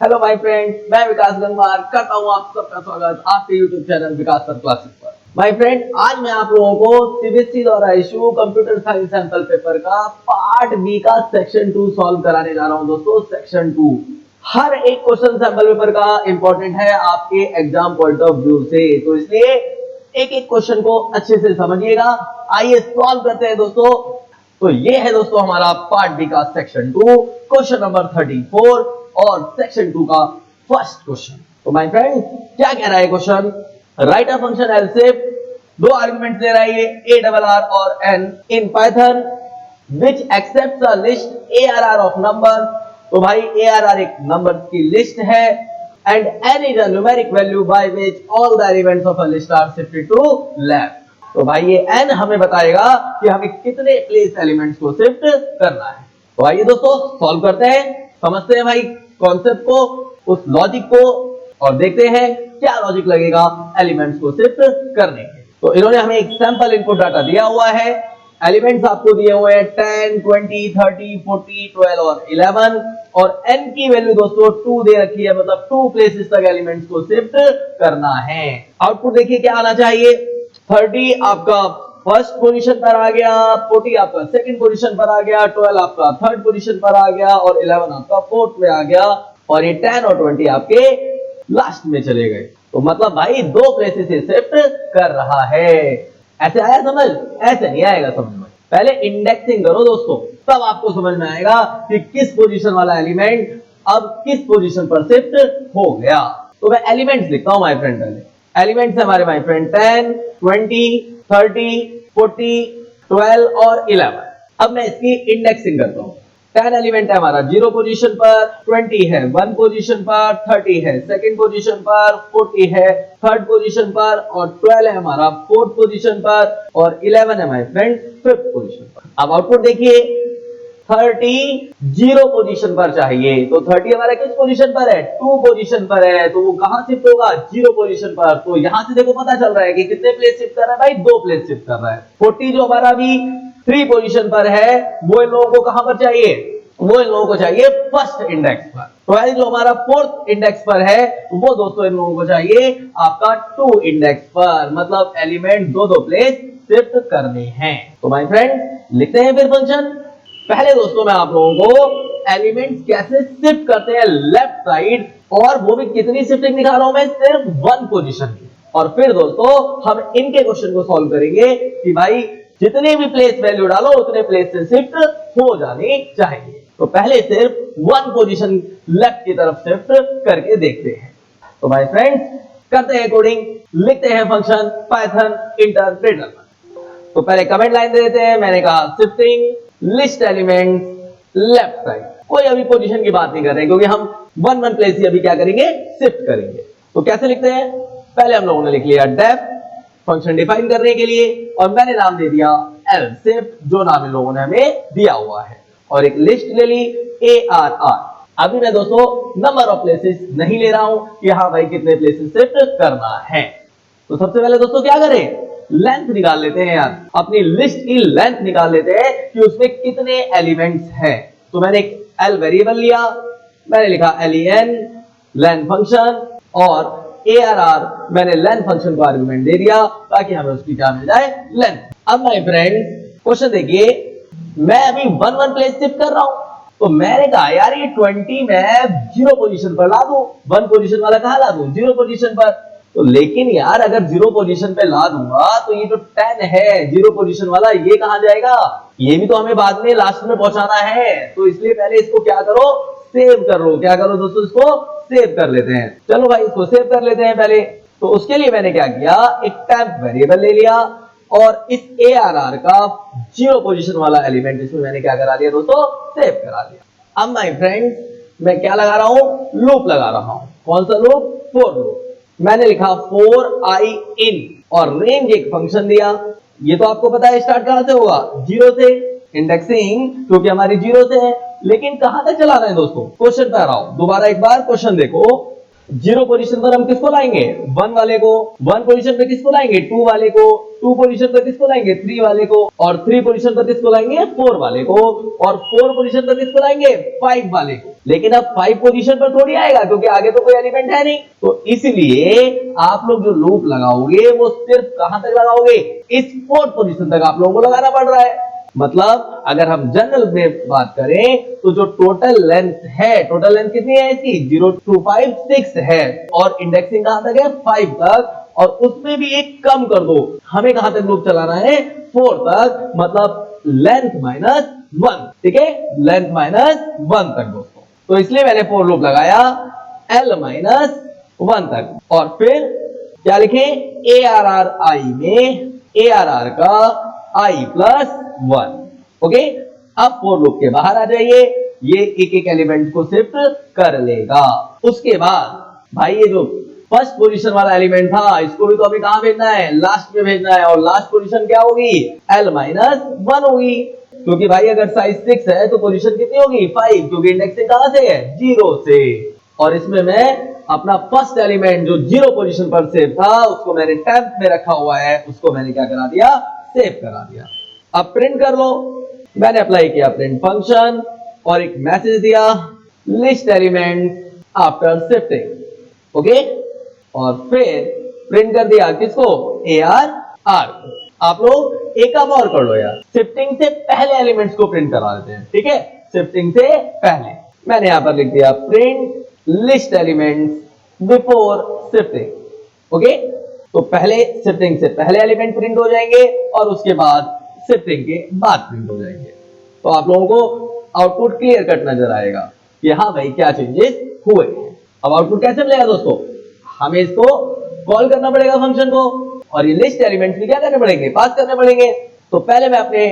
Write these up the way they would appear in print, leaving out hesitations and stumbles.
Hello my friends, मैं विकास गंगवार करता हूँ आप सबका स्वागत आपके यूट्यूब चैनल विकास सर क्लासेस पर। माय फ्रेंड, आज मैं आप लोगों को सीबीएसई द्वारा issue computer science sample paper का पार्ट बी का सेक्शन 2 सॉल्व कराने जा रहा हूँ। दोस्तों, सेक्शन 2 हर एक क्वेश्चन सैंपल पेपर का इंपॉर्टेंट है आपके एग्जाम पॉइंट ऑफ व्यू से, तो इसलिए एक एक क्वेश्चन को अच्छे से समझिएगा। आइए सॉल्व करते हैं दोस्तों। तो ये है दोस्तों हमारा पार्ट बी का सेक्शन 2 क्वेश्चन नंबर 34 और सेक्शन 2 का फर्स्ट क्वेश्चन। तो माय फ्रेंड, क्या कह रहा है question? Write a function lshift, दो आर्गुमेंट्स दे रहा है ये a डबल r और n in Python which accepts a list arr of number. तो भाई arr एक नंबर की लिस्ट है and n is a numeric value by which all the elements of a list are shifted to left. तो भाई ये n हमें बताएगा कि हमें कितने प्लेस एलिमेंट्स को शिफ्ट करना है। तो आइए दोस्तों सॉल्व करते हैं, समझते हैं भाई कॉन्सेप्ट को, उस लॉजिक को, और देखते हैं क्या लॉजिक लगेगा एलिमेंट्स को शिफ्ट करने के। तो इन्होंने हमें एक सैंपल इनपुट डाटा दिया हुआ है, एलिमेंट्स आपको दिए हुए हैं 10, 20, 30, 40, 12 और 11 और n की वैल्यू दोस्तों 2 दे रखी है, मतलब 2 प्लेसेस तक एलिमेंट्स को शिफ्ट करना है। आउटपुट देखिए क्या आना चाहिए। 30 आपका फर्स्ट पोजीशन पर आ गया, 40 आपका सेकंड पोजीशन पर आ गया, 12 आपका थर्ड पोजीशन पर आ गया और 11 आपका फोर्थ में आ गया और ये 10 और 20 आपके लास्ट में चले गए। तो मतलब भाई दो प्लेसेस से शिफ्ट कर रहा है। ऐसे आया समझ? ऐसे नहीं आएगा समझ में। पहले इंडेक्सिंग करो दोस्तों, तब आपको समझ में आएगा कि किस पोजीशन वाला एलिमेंट अब किस पोजीशन पर शिफ्ट हो गया। तो मैं एलिमेंट्स लिखता हूं माय फ्रेंड। पहले एलिमेंट्स है हमारे माय फ्रेंड 10, 20, 30, 40, 12 और 11। अब मैं इसकी इंडेक्सिंग करता हूं। 10 एलिमेंट है हमारा 0 पोजीशन पर, 20 है 1 पोजीशन पर, 30 है सेकंड पोजीशन पर, 40 है थर्ड पोजीशन पर और 12 है हमारा फोर्थ पोजीशन पर और 11 है माय फ्रेंड फिफ्थ पोजीशन पर। अब आउटपुट देखिए, 30 0 पोजीशन पर चाहिए, तो 30 हमारा किस पोजीशन पर है? 2 पोजीशन पर है, तो वो कहां शिफ्ट होगा? 0 पोजीशन पर। तो यहां से देखो पता चल रहा है कि कितने प्लेस शिफ्ट कर रहा है भाई? 2 प्लेस शिफ्ट कर रहा है। 40 जो हमारा भी 3 पोजीशन पर है, वो इन लोगों को कहां पर चाहिए? वो इन लोगों को चाहिए फर्स्ट इंडेक्स पर। 12 जो हमारा फोर्थ इंडेक्स पर है, वो दोस्तों इन लोगों को चाहिए आपका 2 इंडेक्स पर, मतलब एलिमेंट दो प्लेस शिफ्ट करने हैं। तो माय फ्रेंड लिखते हैं फिर फंक्शन। पहले दोस्तों मैं आप लोगों को एलिमेंट्स कैसे शिफ्ट करते हैं लेफ्ट साइड, और वो भी कितनी शिफ्टिंग दिखा रहा हूं मैं? सिर्फ 1 पोजीशन की। और फिर दोस्तों हम इनके क्वेश्चन को सॉल्व करेंगे कि भाई जितने भी प्लेस वैल्यू डालो उतने प्लेस से शिफ्ट हो जानी चाहिए। तो पहले सिर्फ 1 पोजीशन लेफ्ट की तरफ शिफ्ट करके देखते हैं। तो भाई फ्रेंड्स करते हैं कोडिंग, लिखते हैं फंक्शन पाइथन इंटरप्रेटर। तो पहले कमेंट लाइन दे देते हैं। मैंने कहा shifting list elements left side. कोई अभी पोजीशन की बात नहीं कर रहे हैं क्योंकि हम 1 प्लेस ही अभी क्या करेंगे? शिफ्ट करेंगे। तो कैसे लिखते हैं? पहले हम लोगों ने लिख लिया डेफ फंक्शन डिफाइन करने के लिए, और मैंने नाम दे दिया एलसिफ, जो नाम इन लोगों ने हमें दिया हुआ है, और एक लिस्ट ले ली arr। अभी मैं दोस्तों नंबर ऑफ प्लेसेस नहीं ले रहा हूं कि हाँ भाई कितने प्लेसेस शिफ्ट करना है। तो सबसे पहले दोस्तों क्या करें? लेंथ निकाल लेते हैं यार, अपनी लिस्ट की लेंथ निकाल लेते हैं कि उसमें कितने एलिमेंट्स हैं। तो मैंने एक l वेरिएबल लिया, मैंने लिखा len लेंथ फंक्शन, और arr मैंने लेंथ फंक्शन को आर्गुमेंट दे दिया ताकि हमें उसकी क्या मिल जाए? लेंथ। अब माय फ्रेंड क्वेश्चन देखिए, मैं अभी 1 प्लेस शिफ्ट कर रहा हूं, तो मैंने कहा यार ये 20 मैं 0 पोजीशन पर ला दूं, 1 पोजीशन वाला कहां ला दूं? 0 पोजीशन पर। तो लेकिन यार अगर 0 पोजीशन पे ला दूंगा तो ये जो 10 है 0 पोजीशन वाला, ये कहां जाएगा? ये भी तो हमें बाद में लास्ट में पहुंचाना है। तो इसलिए पहले इसको क्या करो? सेव कर लो। क्या करो दोस्तों? इसको सेव कर लेते हैं। चलो भाई इसको सेव कर लेते हैं पहले। तो उसके लिए मैंने क्या किया? एक टेम्प वेरिएबल ले लिया और इस arr का 0 पोजीशन वाला एलिमेंट इसमें मैंने क्या करा लिया दोस्तों? सेव करा लिया। अब माय फ्रेंड्स मैं क्या लगा रहा हूं? लूप लगा रहा हूं। कौन सा लूप? For loop. मैंने लिखा for I in और रेंज एक फंक्शन दिया। ये तो आपको पता है स्टार्ट कहां से होगा? 0 से। इंडेक्सिंग क्योंकि हमारी 0 से है, लेकिन कहां तक चलाना है दोस्तों? क्वेश्चन पे आ रहा हूं। दोबारा एक बार क्वेश्चन देखो। जीरो पोजीशन पर हम किसको लाएंगे, वन वाले को, वन पोजीशन पे किसको लाएंगे, टू वाले को, टू पोजीशन पर किसको लाएंगे, थ्री वाले को, और थ्री पोजीशन पर किसको लाएंगे, फोर वाले को, और फोर पोजीशन पर किसको लाएंगे, फाइव वाले को। लेकिन अब फाइव पोजीशन पर थोड़ी आएगा क्योंकि आगे तो कोई एलिमेंट है नहीं। तो इसलिए आप लोग जो लूप लगाओगे वो सिर्फ कहां तक लगाओगे, इस फोर्थ पोजीशन तक आप लोगों को लगाना पड़ रहा है। मतलब अगर हम जनरल में बात करें तो जो टोटल लेंथ है, टोटल लेंथ कितनी है इसकी, 0 2 5 6 है, और इंडेक्सिंग कहां तक है, 5 तक, और उसमें भी एक कम कर दो, हमें कहां तक लूप चलाना है, 4 तक, मतलब लेंथ माइनस 1, ठीक है, लेंथ माइनस 1 तक दोस्तों। तो इसलिए मैंने फोर लूप लगाया L माइनस 1 तक, और फिर क्या लिखे, ARRI में ARR का I प्लस 1, ओके। अब फोर लूप के बाहर आ जाइए, ये एक एक एलिमेंट को शिफ्ट कर लेगा। उसके बाद भाई ये जो फर्स्ट पोजीशन वाला एलिमेंट था इसको भी तो अभी कहां भेजना है, लास्ट में भेजना है, और लास्ट पोजीशन क्या होगी, L माइनस 1 होगी, क्योंकि भाई अगर साइज 6 है तो पोजीशन कितनी होगी, 5, क्योंकि इंडेक्सिंग कहां से है, 0 से। और इसमें मैं अपना फर्स्ट एलिमेंट जो 0 पोजीशन पर सेव था उसको मैंने टेंथ में रखा हुआ है, उसको मैंने क्या करा दिया, सेव करा दिया। अब प्रिंट कर लो, मैंने अप्लाई किया प्रिंट फंक्शन और एक मैसेज दिया, list element after shifting, okay, और फिर प्रिंट कर दिया किसको, ARR को। आप लोग एक काम और कर लो यार, शिफ्टिंग से पहले एलिमेंट्स को प्रिंट करा देते हैं, ठीक है, शिफ्टिंग से पहले मैंने यहां पर लिख दिया print list elements before shifting, okay. तो पहले शिफ्टिंग से पहले एलिमेंट प्रिंट हो जाएंगे और उसके बाद शिफ्टिंग के बाद प्रिंट हो जाएंगे। तो आप लोगों को आउटपुट क्लियर कट नजर आएगा कि हाँ भाई क्या चेंजेस हुए। अब आउटपुट कैसे मिलेगा दोस्तों, हमें इसको कॉल करना पड़ेगा फंक्शन को, और ये लिस्ट एलिमेंट्स भी क्या करने पड़ेंगे, पास करने पड़ेंगे। तो पहले मैं अपने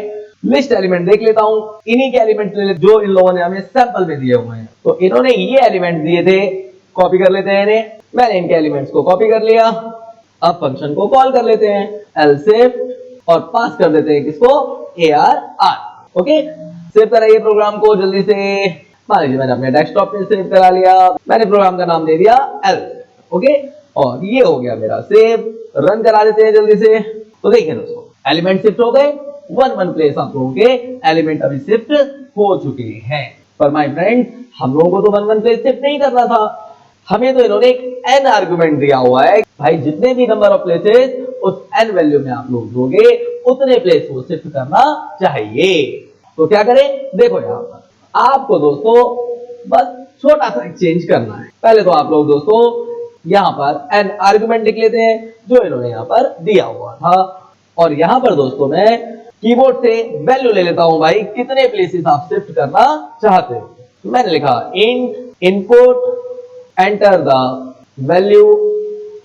लिस्ट एलिमेंट देख लेता हूं, इन्हीं के एलिमेंट जो इन लोगों ने हमें सैंपल में दिए हुए हैं। तो इन्होंने ये एलिमेंट दिए थे, कॉपी कर लेते हैं इन्हें, मैंने इनके एलिमेंट्स को कॉपी कर लिया। अब फंक्शन को कॉल कर लेते हैं, lshift, और पास कर देते हैं किसको, ARR, ओके। सेव कराइए प्रोग्राम को जल्दी से, मान लीजिए मैंने अपने डेस्कटॉप पे सेव करा लिया, मैंने प्रोग्राम का नाम दे दिया L, ओके, और ये हो गया मेरा सेव। रन करा देते हैं जल्दी से। तो देखिए दोस्तों, एलिमेंट शिफ्ट हो गए, वन प्लेस आप लोगों के एलिमेंट अभी शिफ्ट हो चुके हैं। पर माय फ्रेंड, हम लोगों को तो वन प्लेस शिफ्ट नहीं करना था, हमें तो इन्होंने एक n आर्गुमेंट दिया हुआ है, भाई जितने भी नंबर ऑफ प्लेसेस उस n वैल्यू में आप लोग दोगे उतने प्लेस को शिफ्ट करना चाहिए। तो क्या करें, देखो यहां पर आपको दोस्तों बस छोटा सा चेंज करना है। पहले तो आप लोग दोस्तों यहां पर n आर्गुमेंट लिख लेते हैं जो इन्होंने यहां पर दिया हुआ था, और यहां पर दोस्तों मैं कीबोर्ड से वैल्यू ले लेता हूं, भाई कितने प्लेसेस आप शिफ्ट करना चाहते हो। मैंने लिखा int input enter the value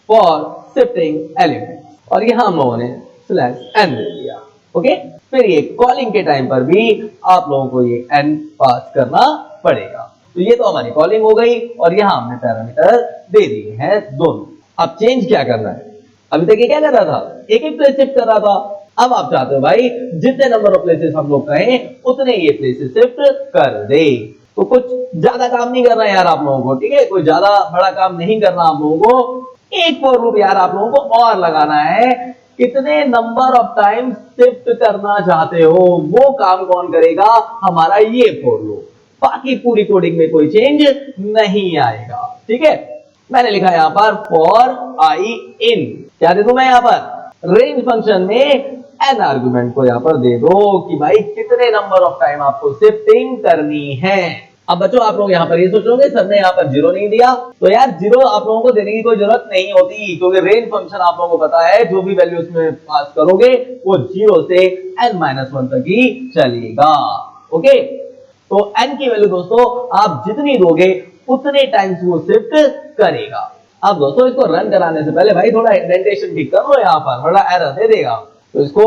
for shifting element, और यहां हम लोगों ने /n दे दिया, ओके। फिर ये कॉलिंग के टाइम पर भी आप लोगों को ये n पास करना पड़ेगा। तो ये तो हमारी कॉलिंग हो गई, और यहां हमने पैरामीटर दे दिए हैं दोनों। अब चेंज क्या करना है, अभी तक ये क्या कर रहा था, एक एक प्लेस शिफ्ट कर रहा था। अब आप चाहते हो भाई जितने नंबर ऑफ प्लेसेस हम लोग कहें उतने ये प्लेसेस शिफ्ट कर दे। तो कुछ ज्यादा काम नहीं करना यार आप लोगों को, ठीक है, कोई ज्यादा बड़ा काम नहीं करना आप लोगों को। एक फॉर लूप यार आप लोगों को और लगाना है, कितने नंबर ऑफ टाइम शिफ्ट करना चाहते हो वो काम कौन करेगा, हमारा ये फॉर लूप। बाकी पूरी कोडिंग में कोई चेंज नहीं आएगा, ठीक है। मैंने लिखा यहां पर फॉर आई इन, क्या दे दूं मैं यहां पर, रेंज फंक्शन में n आर्गुमेंट को यहां पर दे दो कि भाई कितने नंबर ऑफ टाइम आपको शिफ्टिंग करनी है। अब बच्चों आप लोग यहाँ पर ये सोचोगे सर ने यहाँ पर 0 नहीं दिया, तो यार 0 आप लोगों को देने की कोई जरूरत नहीं होती, क्योंकि रेंज फंक्शन आप लोगों को पता है जो भी वैल्यू उसमें पास करोगे वो 0 से n-1 तक ही चलेगा, ओके। तो n की वैल्यू दोस्तों आप जितनी दोगे उतने टाइम्स वो शिफ्ट करेगा। अब दोस्तों इसको रन कराने से पहले भाई थोड़ा इंडेंटेशन ठीक कर लो, यहाँ पर थोड़ा एरर दे देगा, तो इसको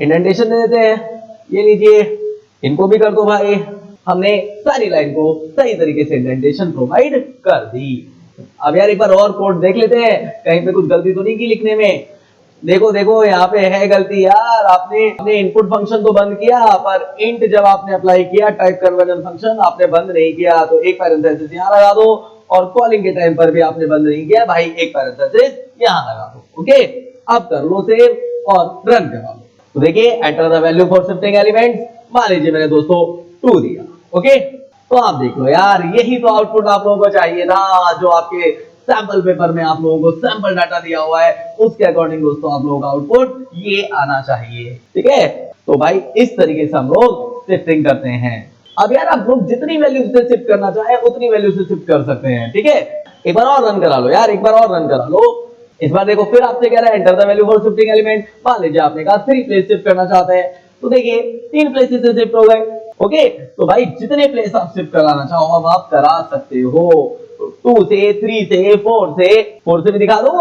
इंडेंटेशन दे देते हैं। ये लीजिए, इनको भी कर दो भाई, हमने सारी लाइन को सही तरीके से इंडेंटेशन प्रोवाइड कर दी। अब यार एक बार और कोड देख लेते हैं, कहीं पे कुछ गलती तो नहीं की लिखने में। देखो देखो यहाँ पे है गलती यार, आपने इनपुट फंक्शन तो बंद किया, पर इंट जब आपने अप्लाई किया टाइप कन्वर्जन फंक्शन आपने बंद नहीं किया, तो एक पैरेंथेसिस यहाँ लगा दो और कॉलिंग के टाइम पर भी आपने बंद नहीं किया भाई, एक पैरेंथेसिस यहाँ लगा दो। ओके, अब कर लो सेव और रन करा लो। तो देखिए enter the value for shifting elements, मान लीजिए मैंने दोस्तों 2 दिया। ओके, तो आप देख लो यार, यही तो आउटपुट आप लोगों को चाहिए था, जो आपके सैंपल पेपर में आप लोगों को सैंपल डाटा दिया हुआ है उसके अकॉर्डिंग दोस्तों आप लोगों का आउटपुट ये आना चाहिए। ठीक है, तो भाई इस तरीके से हम लोग शिफ्टिंग करते हैं। अब यार आप लोग जितनी वैल्यू से शिफ्ट करना चाहे उतनी वैल्यू से शिफ्ट कर सकते हैं। ठीक है, एक बार और रन करा लो यार, एक बार और रन करा लो। इस बार देखो फिर आपसे कह रहा है enter the value for shifting element. मान लीजिए आपने कहा 3 प्लेस शिफ्ट करना चाहते हैं, तो देखिए 3 प्लेसेस से शिफ्ट हो गए। ओके, तो भाई जितने प्लेस आप शिफ्ट कराना चाहो अब आप करा सकते हो, 2 से 3 से 4 से भी दिखा दो।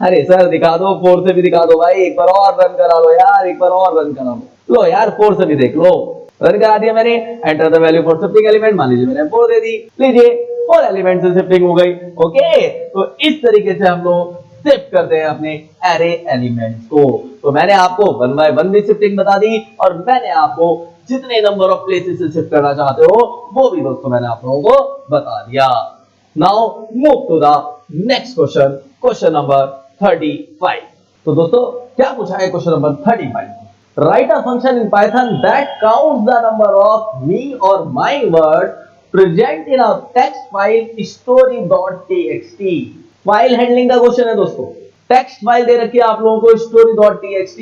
अरे सर दिखा दो, 4 से भी दिखा दो भाई, एक बार और रन करा लो यार, एक बार और रन करा लो। लो यार 4 से भी देख लो, रन करा दिया मैंने। Enter the value for shifting element, मान लीजिए मैंने 4 दे दी, लीजिए 4 एलिमेंट से शिफ्टिंग हो गई। ओके, तो इस तरीके से हम लोग शिफ्ट करते हैं अपने एरे एलिमेंट्स को। तो मैंने आपको 1 बाय 1 भी शिफ्टिंग बता दी और मैंने आपको जितने नंबर ऑफ प्लेसेस से शिफ्ट करना चाहते हो वो भी दोस्तों मैंने आप लोगों को बता दिया। Now move to the next question, question number 35। तो दोस्तों क्या पूछा है question number 35? Write a function in Python that counts the number of me or my words present in a text file story.txt। File handling का question है दोस्तों। Text file दे रखी है आप लोगों को story.txt,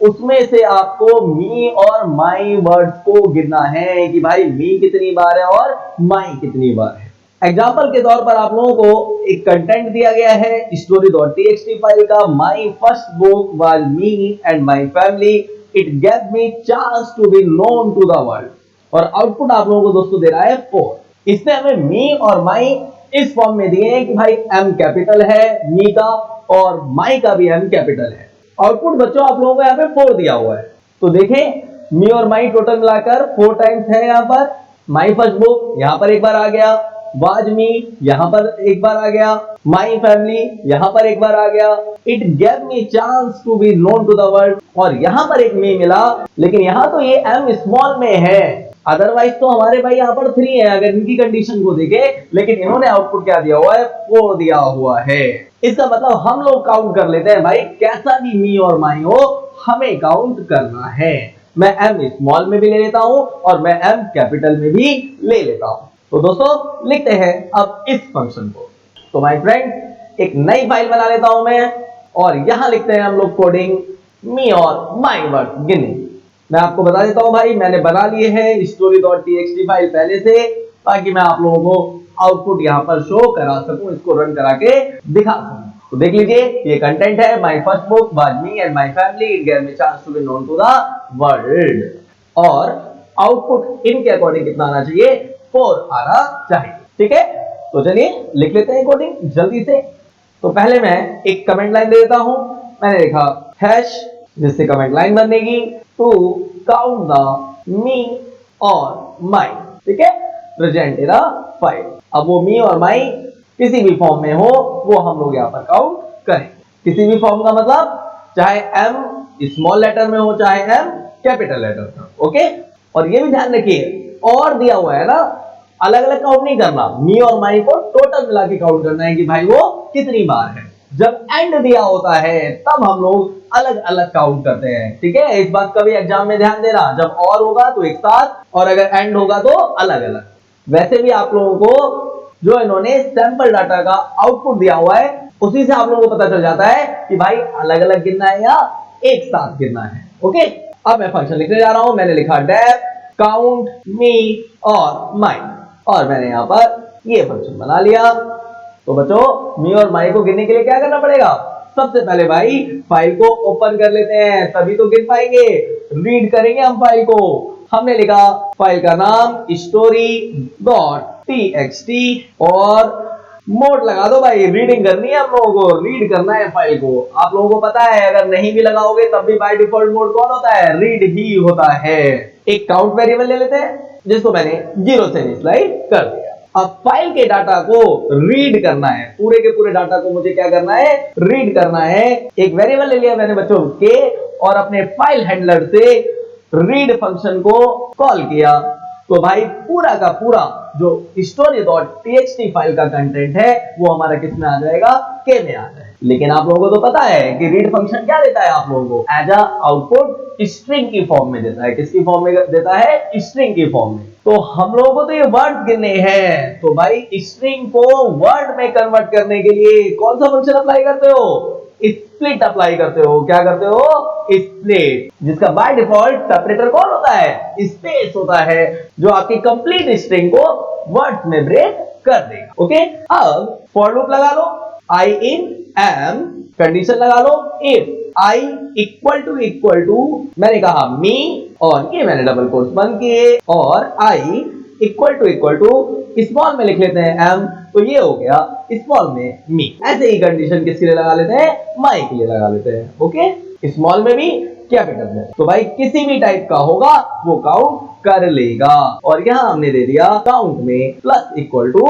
उसमें से आपको मी और माई वर्ड्स को गिनना है कि भाई मी कितनी बार है और माई कितनी बार है। एग्जाम्पल के तौर पर आप लोगों को एक कंटेंट दिया गया है story.txt फाइल का, my first book was me and my family, it gave me chance to be known to the world. और आउटपुट आप लोगों को दोस्तों दे रहा है 4। इसने हमें मी और माई इस फॉर्म में दिए हैं कि भाई एम कैपिटल है मी का और माई का भी एम कैपिटल है। आउटपुट बच्चों आप लोगों को यहाँ पे 4 दिया हुआ है, तो देखें मी और माई टोटल मिलाकर 4 टाइम्स है। यहाँ पर माई फर्स्ट बुक यहाँ पर एक बार आ गया, वाज मी यहाँ पर एक बार आ गया, माई फैमिली यहाँ पर एक बार आ गया, it gave me chance to be known to the world, और यहाँ पर एक मी मिला, लेकिन यहाँ तो ये एम स्मॉल में है, अदरवाइज तो हमारे भाई यहाँ पर 3 है अगर इनकी कंडीशन को देखे, लेकिन इन्होंने आउटपुट क्या दिया हुआ है 4 दिया हुआ है। इसका मतलब हम लोग काउंट कर लेते हैं भाई, कैसा भी मी और माई हो हमें काउंट करना है। मैं एम स्मॉल में भी ले लेता हूं और मैं एम कैपिटल में भी ले लेता हूं। तो दोस्तों लिखते हैं अब इस फंक्शन को। तो माय फ्रेंड एक नई फाइल बना लेता हूं मैं और यहां लिखते हैं हम लोग कोडिंग मी और माई वर्ड गिनिंग। मैं आपको बता देता हूं भाई, मैंने बना लिए हैं story.txt फाइल पहले से, ताकि मैं आप लोगों को आउटपुट यहां पर शो करा सकूं, इसको रन करा के दिखा सकूं। तो देख लीजिए ये कंटेंट है, my first book was me and my family, it gave me chance to be known to the world. और आउटपुट इनके अकॉर्डिंग कितना आना चाहिए 4 आना चाहिए। ठीक है, तो चलिए लिख लेते हैं कोडिंग जल्दी से। तो पहले मैं एक कमेंट लाइन दे देता हूं, मैंने लिखा हैश, जिससे कमेंट लाइन बनेगी टू काउंट द मी और माई। ठीक है, प्रेजेंट इन अ फाइल। अब वो मी और माई किसी भी फॉर्म में हो वो हम लोग यहाँ पर काउंट करें। किसी भी फॉर्म का मतलब चाहे एम स्मॉल लेटर में हो चाहे एम कैपिटल लेटर में। ओके, और ये भी ध्यान रखिए और दिया हुआ है ना, अलग अलग काउंट नहीं करना, मी और माई को टोटल मिला के काउंट करना है कि भाई वो कितनी बार है। जब एंड दिया होता है तब हम लोग अलग अलग काउंट करते हैं। ठीक है, इस बात का भी एग्जाम में ध्यान देना, जब और होगा तो एक साथ और अगर एंड होगा तो अलग अलग। वैसे भी आप लोगों को जो इन्होंने सैंपल डाटा का आउटपुट दिया हुआ है उसी से आप लोगों को पता चल जाता है कि भाई अलग अलग गिनना है या एक साथ गिनना है। ओके, अब मैं फंक्शन लिखने जा रहा हूं। मैंने लिखा डेफ काउंट मी और माई, और मैंने यहां पर ये फंक्शन बना लिया। तो बच्चों मी और माई को गिनने के लिए क्या करना पड़ेगा, सबसे पहले भाई फाइल को ओपन कर लेते हैं, तभी तो गिन पाएंगे। रीड करेंगे हम फाइल को। हमने लिखा फाइल का नाम story.txt और मोड लगा दो भाई, रीडिंग करनी है हम लोगों को, रीड करना है फाइल को। आप लोगों को पता है अगर नहीं भी लगाओगे तब भी बाय डिफॉल्ट मोड कौन होता है, रीड ही होता है। एक काउंट वेरिएबल ले लेते हैं जिसको मैंने 0 से इनिशियलाइज कर दिया। अब फाइल के डाटा को रीड करना है, पूरे के पूरे डाटा को मुझे क्या करना है, रीड करना है। एक वेरिएबल ले लिया मैंने बच्चों के और अपने फाइल हैंडलर से रीड फंक्शन को कॉल किया। तो भाई पूरा का पूरा जो story.txt फाइल का कंटेंट है वो हमारा किस में आ जाएगा, के में आ जाएगा। लेकिन आप लोगों को तो पता है कि रीड फंक्शन क्या देता है आप लोगों को, एज अ आउटपुट स्ट्रिंग की फॉर्म में देता है। किसकी फॉर्म में देता है, स्ट्रिंग की फॉर्म में। तो हम लोगों को तो ये वर्ड गिनने हैं, तो भाई स्ट्रिंग को वर्ड में कन्वर्ट करने के लिए कौन सा फंक्शन अप्लाई करते हो, स्प्लिट अप्लाई करते हो। क्या करते हो, स्प्लिट, जिसका बाय डिफॉल्ट सेपरेटर कौन होता है, स्पेस होता है, जो आपकी कंप्लीट स्ट्रिंग को वर्ड्स में ब्रेक कर देगा। ओके, अब फॉर लूप लगा लो, आई इन एम, कंडीशन लगा लो इफ आई इक्वल टू मैंने कहा मी, और ये मैंने डबल कोट्स बंद किए, और आई इक्वल टू स्मॉल में लिख लेते हैं एम, तो ये हो गया स्मॉल में मी। ऐसे ही कंडीशन किसके लिए लगा लेते हैं, माई के लिए लगा लेते हैं। ओके, स्मॉल में भी कैपिटल में, तो भाई किसी भी टाइप का होगा वो काउंट कर लेगा। और यहाँ हमने दे दिया काउंट में प्लस इक्वल टू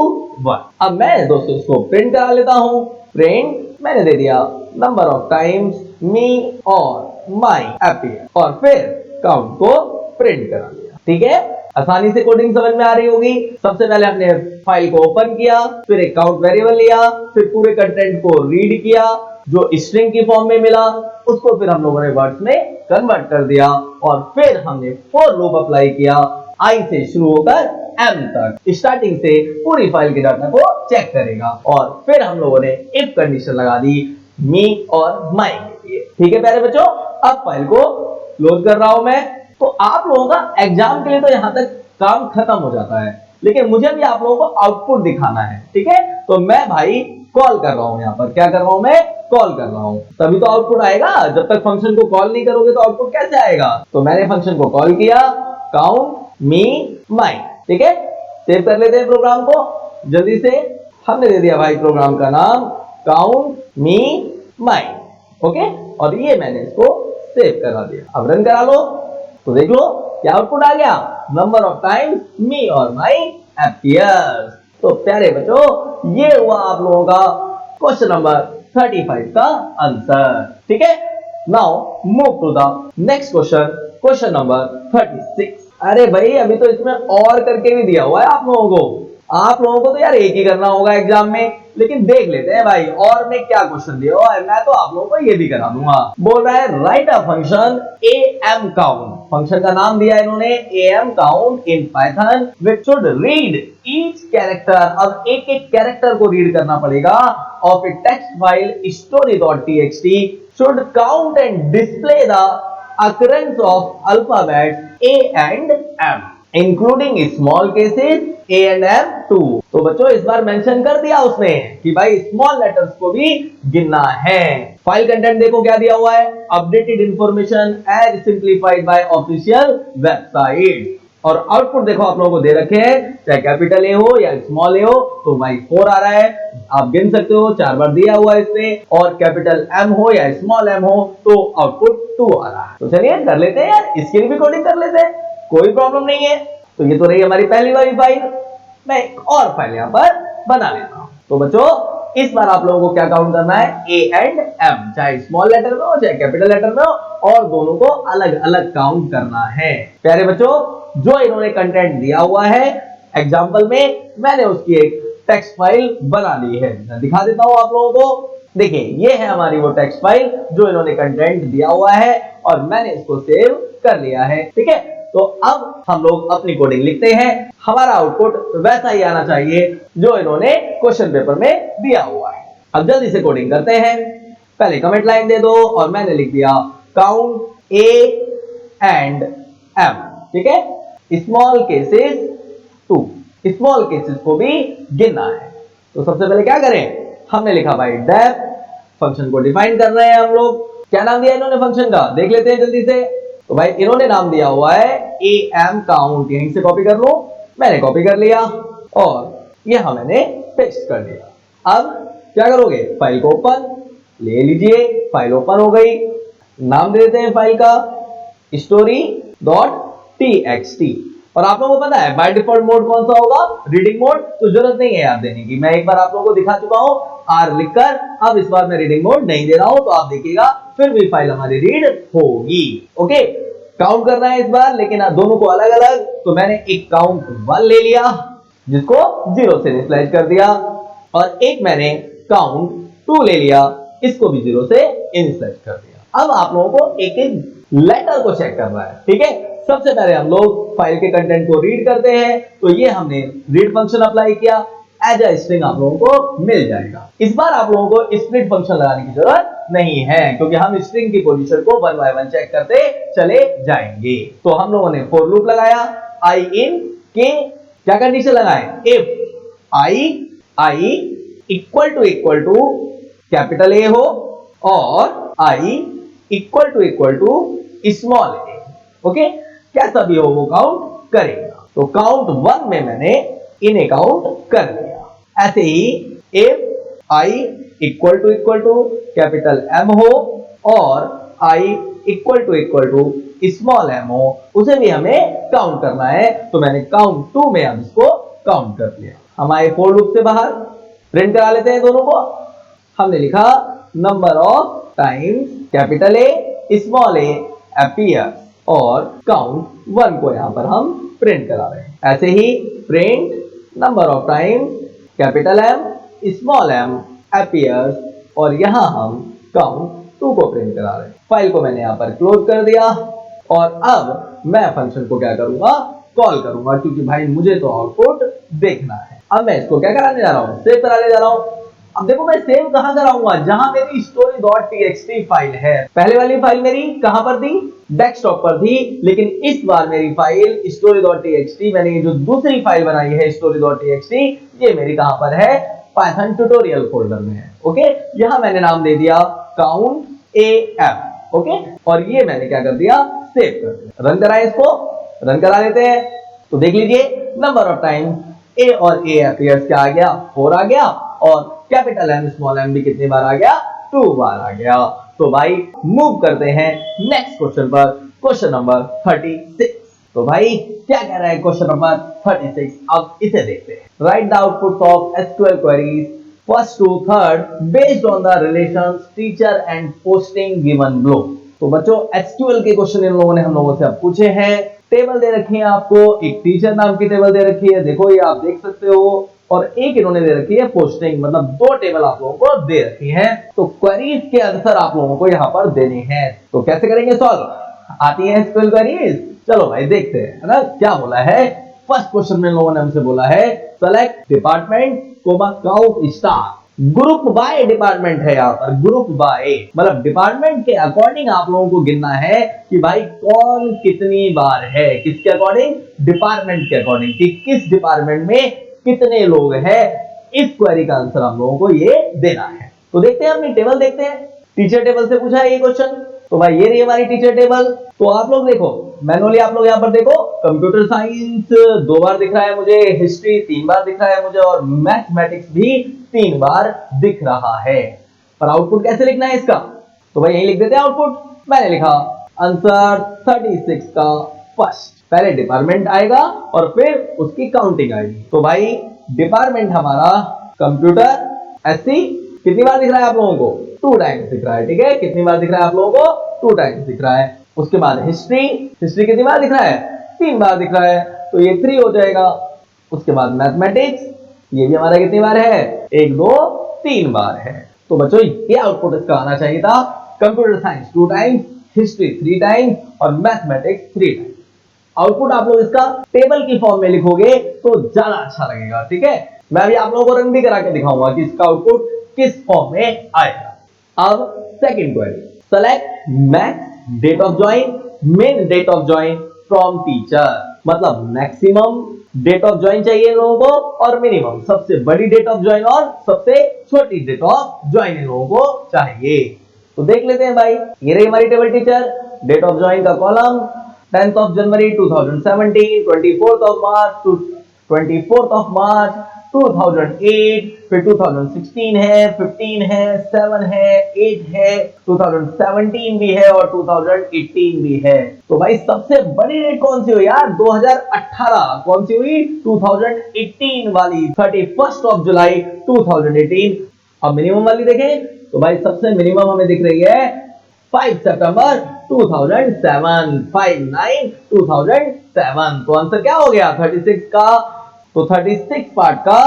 1। अब मैं दोस्तों इसको प्रिंट करा लेता हूँ। प्रिंट मैंने दे दिया नंबर ऑफ टाइम्स मी और माई अपीयर, और फिर काउंट को प्रिंट करा लिया। ठीक है, आसानी से कोडिंग समझ में आ रही होगी। सबसे पहले हमने फाइल को ओपन किया, फिर एक काउंट वेरिएबल लिया, फिर पूरे कंटेंट को रीड किया, जो स्ट्रिंग की फॉर्म में मिला उसको फिर हम लोगों ने वर्ड्स में कन्वर्ट कर दिया, और फिर हमने फॉर लूप अप्लाई किया आई से शुरू होकर एम तक, स्टार्टिंग से पूरी फाइल के डाटा को चेक करेगा। और फिर हम लोगों ने इफ कंडीशन लगा दी मी और माई के लिए। ठीक है प्यारे बच्चों, अब फाइल को क्लोज कर रहा हूं मैं। तो आप लोगों का एग्जाम के लिए तो यहां तक काम खत्म हो जाता है, लेकिन मुझे भी आप लोगों को आउटपुट दिखाना है। ठीक है, तो मैं भाई कॉल कर रहा हूं, यहाँ पर क्या कर रहा हूं, मैं कॉल कर रहा हूं, तभी तो आउटपुट आएगा। जब तक फंक्शन को कॉल नहीं करोगे तो आउटपुट कैसे आएगा। तो मैंने फंक्शन को कॉल किया, काउंट मी माई। ठीक है, सेव कर लेते हैं प्रोग्राम को जल्दी से। हमने दे दिया भाई प्रोग्राम का नाम काउंट मी माई। ओके, और ये मैंने इसको सेव करा दिया। अब रन करा लो तो देख लो क्या आउटपुट आ गया, नंबर ऑफ टाइम्स मी और माई अपीयर्स। तो प्यारे बच्चों, ये हुआ आप लोगों का क्वेश्चन नंबर 35 का आंसर। ठीक है, now move to the next question, question number 36। अरे भाई अभी तो इसमें और करके भी दिया हुआ है आप लोगों को। आप लोगों को तो यार एक ही करना होगा एग्जाम में, लेकिन देख लेते हैं भाई और में क्या क्वेश्चन दिया हुआ है। मैं तो आप लोगों को ये भी करा दूंगा। बोल रहा है right a function am count, function का नाम दिया है इन्होंने am count in Python which should read each character. अब एक एक कैरेक्टर को रीड करना पड़ेगा of A text file story.txt should count and display the occurrence of alphabets a and m including small cases a and m too। तो बच्चों इस बार mention कर दिया उसने कि भाई स्मॉल लेटर्स को भी गिनना है। फाइल कंटेंट देखो क्या दिया हुआ है, updated information as simplified by official website. और आउटपुट देखो आप लोगों को दे रखे हैं, चाहे कैपिटल ए हो या स्मॉल ए हो, तो भाई 4 आ रहा है, आप गिन सकते हो, 4 बार दिया हुआ है इसमें। और कैपिटल एम हो या स्मॉल एम हो तो आउटपुट 2 आ रहा है। तो चलिए कर लेते हैं यार, इसकी भी कोडिंग कर लेते हैं, कोई प्रॉब्लम नहीं है। तो ये तो रही हमारी पहली वाली फाइल, मैं एक और फाइल यहाँ पर बना लेता हूँ। तो बच्चों इस बार आप लोगों को क्या काउंट करना है, ए एंड एम, चाहे स्मॉल लेटर में हो चाहे कैपिटल लेटर में हो, और दोनों को अलग अलग काउंट करना है। प्यारे बच्चों, जो इन्होंने कंटेंट दिया हुआ है एग्जाम्पल में, मैंने उसकी एक टेक्स्ट फाइल बना ली है। मैं दिखा देता हूं आप लोगों को। देखिए ये है हमारी वो टेक्स्ट फाइल जो इन्होंने कंटेंट दिया हुआ है, और मैंने इसको सेव कर लिया है। ठीक है, तो अब हम लोग अपनी कोडिंग लिखते हैं। हमारा आउटपुट वैसा ही आना चाहिए जो इन्होंने क्वेश्चन पेपर में दिया हुआ है। अब जल्दी से कोडिंग करते हैं। पहले कमेंट लाइन दे दो, और मैंने लिख दिया काउंट ए एंड एम। ठीक है, स्मॉल केसेस 2, स्मॉल केसेस को भी गिनना है। तो सबसे पहले क्या करें, हमने लिखा भाई डेफ, फंक्शन को डिफाइन कर रहे हैं हम लोग। क्या नाम दिया इन्होंने फंक्शन का, देख लेते हैं जल्दी से। तो भाई इन्होंने नाम दिया हुआ है am count, यहीं से कॉपी कर लो, मैंने कॉपी कर लिया और यहां मैंने पेस्ट कर दिया। अब क्या करोगे, फाइल को ओपन ले लीजिए, फाइल ओपन हो गई। नाम दे देते हैं फाइल का story.txt। और आप लोगों को पता है बाय डिफॉल्ट मोड कौन सा होगा, रीडिंग मोड, तो जरूरत नहीं है याद देने की। मैं एक बार आप लोगों को दिखा चुका हूं आर लिखकर। अब इस बार मैं रीडिंग मोड नहीं दे रहा हूं, तो आप देखिएगा फिर भी फाइल हमारी रीड होगी। ओके, काउंट करना है इस बार, लेकिन दोनों को अलग अलग। तो मैंने एक काउंट 1 ले लिया जिसको 0 से इनिशियलाइज कर दिया, और एक मैंने काउंट 2 ले लिया, इसको भी 0 से इनिशियलाइज कर दिया। अब आप लोगों को एक एक लेटर को चेक करना है, ठीक है। सबसे पहले हम लोग फाइल के कंटेंट को रीड करते हैं, तो ये हमने रीड फंक्शन अप्लाई किया, एज अ स्ट्रिंग आप लोगों को मिल जाएगा। इस बार आप लोगों को स्प्लिट फंक्शन लगाने की जरूरत नहीं है, क्योंकि हम स्ट्रिंग की पोजीशन को 1 बाय 1 चेक करते चले जाएंगे। तो हम लोगों ने फॉर लूप लगाया, आई इन के, क्या कंडीशन लगाए, if I equal to capital A हो और I equal to small A, okay, कैसा भी हो वो काउंट करेगा। तो काउंट 1 में मैंने इन्हें काउंट कर लिया। ऐसे ही if I equal to capital M हो और I equal to small M हो, उसे भी हमें काउंट करना है। तो मैंने काउंट 2 में हम इसको काउंट कर लिया। हम आए फॉर लूप से बाहर, प्रिंट करा लेते हैं दोनों को। हमने लिखा number of times capital A small A appear, और काउंट 1 को यहां पर हम प्रिंट करा रहे हैं। ऐसे ही print number of times capital M small M appears, और यहां हम काउंट 2 को प्रिंट करा रहे हैं। फाइल को मैंने यहां पर क्लोज कर दिया, और अब मैं फंक्शन को क्या करूंगा, कॉल करूंगा, क्योंकि भाई मुझे तो आउटपुट देखना है। अब मैं इसको क्या कराने जा रहा हूं, सेव कराने जा रहा हूं। अब देखो मैं सेव कहां कराऊंगा, जहां मेरी story.txt फाइल है। पहले वाली फाइल मेरी कहां पर थी, डेस्कटॉप पर थी, लेकिन इस बार मेरी फाइल story.txt, मैंने ये जो दूसरी फाइल बनाई है story.txt, ये मेरी कहां पर है, पाइथन ट्यूटोरियल फोल्डर में है, ओके। यहां मैंने नाम दे दिया काउंट एफ, ओके, और ये मैंने क्या कर दिया, सेव कर दिया। रन कराएं, इसको रन करा लेते हैं। तो देख लीजिए नंबर ऑफ टाइम ए और ए अपीयर्स क्या आ गया, 4 आ गया, और कैपिटल एम स्मॉल एम भी कितनी बार आ गया, 2 बार आ गया। तो भाई मूव करते हैं नेक्स्ट क्वेश्चन पर, क्वेश्चन नंबर 36। तो भाई क्या कह रहा है क्वेश्चन नंबर 36, अब इसे देखते हैं। Write the output of SQL queries first to third based on the relations teacher and posting given below. तो बच्चों एसक्यूएल के क्वेश्चन इन लोगों ने हम लोगों से अब पूछे हैं। टेबल दे रखी है आपको, एक टीचर नाम की टेबल दे रखी है, देखो ये आप देख सकते हो, और एक इन्होंने दे रखी है पोस्टिंग, मतलब 2 टेबल आप लोगों को दे रखी हैं। तो क्वेरीज के आंसर आप लोगों को यहां पर देने हैं। तो कैसे करेंगे सॉल्व, आती है एसक्यूएल क्वेरीज, चलो भाई देखते हैं, है ना। क्या बोला है, फर्स्ट क्वेश्चन में लोगों ने हमसे बोला है select department comma count star. Group by department है यहाँ पर, ग्रुप बाय मतलब डिपार्टमेंट के अकॉर्डिंग आप लोगों को गिनना है कि भाई कौन कितनी बार है, किसके अकॉर्डिंग, डिपार्टमेंट के अकॉर्डिंग, कि किस डिपार्टमेंट में कितने लोग हैं। इस क्वेरी का आंसर हम लोगों को ये देना है। तो देखते हैं, अपनी टेबल देखते हैं। टीचर टेबल से पूछा है ये क्वेश्चन, तो भाई ये रही हमारी टीचर टेबल। तो आप लोग देखो मैनुअली, आप लोग यहाँ पर देखो, कंप्यूटर साइंस 2 बार दिख रहा है मुझे, हिस्ट्री 3 बार दिख रहा है मुझे, और मैथमेटिक्स भी 3 बार दिख रहा है। पर आउटपुट कैसे लिखना है इसका, तो भाई यही लिख देते हैं आउटपुट। मैंने लिखा आंसर 36 का फर्स्ट, पहले डिपार्टमेंट आएगा और फिर उसकी काउंटिंग आएगी। तो भाई डिपार्टमेंट हमारा कंप्यूटर एससी कितनी बार दिख रहा है आप लोगों को, 2 टाइम्स दिख रहा है, ठीक है। कितनी बार दिख रहा है आप लोगों को, 2 टाइम्स दिख रहा है। उसके बाद हिस्ट्री कितनी बार दिख रहा है, 3 बार दिख रहा है, तो ये 3 हो जाएगा। उसके बाद मैथमेटिक्स, ये भी हमारा कितनी बार है, 1 2 3 बार है। तो बच्चों ये आउटपुट इसका आना चाहिए था, computer science 2 times, history 3 times और मैथमेटिक्स 3 टाइम्स। आउटपुट आप लोग इसका टेबल की फॉर्म में लिखोगे तो ज्यादा अच्छा लगेगा, ठीक है। मैं अभी आप लोगों को रन भी करा के दिखाऊंगा कि इसका आउटपुट किस फॉर्म में आएगा। अब second query, select max date of join min date of join from teacher, मतलब मैक्सिमम डेट ऑफ ज्वाइन चाहिए लोगों को और मिनिमम सबसे बड़ी डेट ऑफ ज्वाइन और सबसे छोटी डेट ऑफ ज्वाइन इन लोगों को चाहिए। तो देख लेते हैं भाई, ये रही हमारी table teacher, date of join का column 10th of January 2017, 24th of March 2008, फिर 2016 है, 15 है, 7 है, 8 है, 2017 भी है और 2018 भी है। तो भाई सबसे बड़ी डेट कौन सी हुई यार, 2018। कौन सी हुई, 2018 वाली, 31st of July 2018। अब मिनिमम वाली देखें तो भाई सबसे मिनिमम हमें दिख रही है 5 सितंबर 2007, 5/9/2007। तो आंसर क्या हो गया 36 का? तो 36 पार्ट का